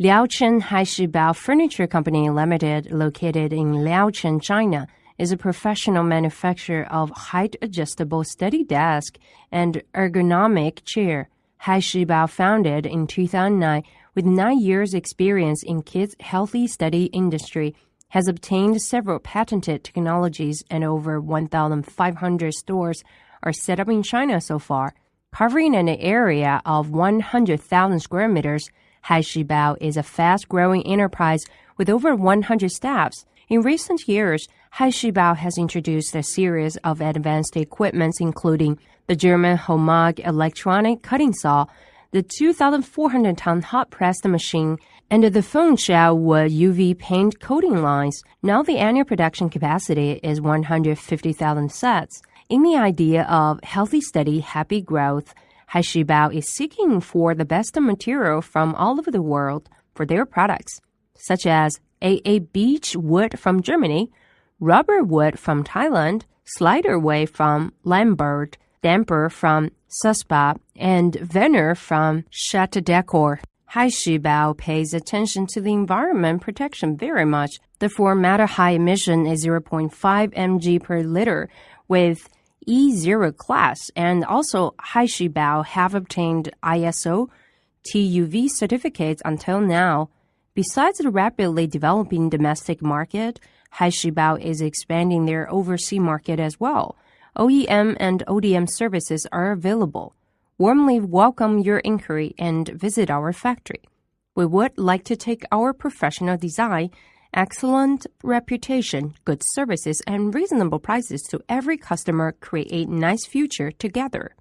Liaochen Haishibao Furniture Company Limited, located in Liaochen, China, is a professional manufacturer of height-adjustable study desk and ergonomic chair. Haishibao, founded in 2009 with 9 years experience in kids' healthy study industry, has obtained several patented technologies and over 1,500 stores are set up in China so far. Covering an area of 100,000 square meters, Haishibao is a fast-growing enterprise with over 100 staffs. In recent years, Haishibao has introduced a series of advanced equipments including the German Homag electronic cutting saw, the 2,400-ton hot-pressed machine, and the Fengsha wood UV paint coating lines. Now the annual production capacity is 150,000 sets. In the idea of healthy, steady, happy growth, Haishibao is seeking for the best material from all over the world for their products, such as AA beech wood from Germany, rubber wood from Thailand, slider wood from Lambert, damper from Suspa, and veneer from Chateau Decor. Haishibao pays attention to the environment protection very much. The 4-matter high emission is 0.5 mg per liter with E0 class, and also Haishibao have obtained ISO TUV certificates until now. Besides the rapidly developing domestic market, Haishibao is expanding their overseas market as well. OEM and ODM services are available. Warmly welcome your inquiry and visit our factory. We would like to take our professional design, excellent reputation, good services, and reasonable prices to every customer, create a nice future together.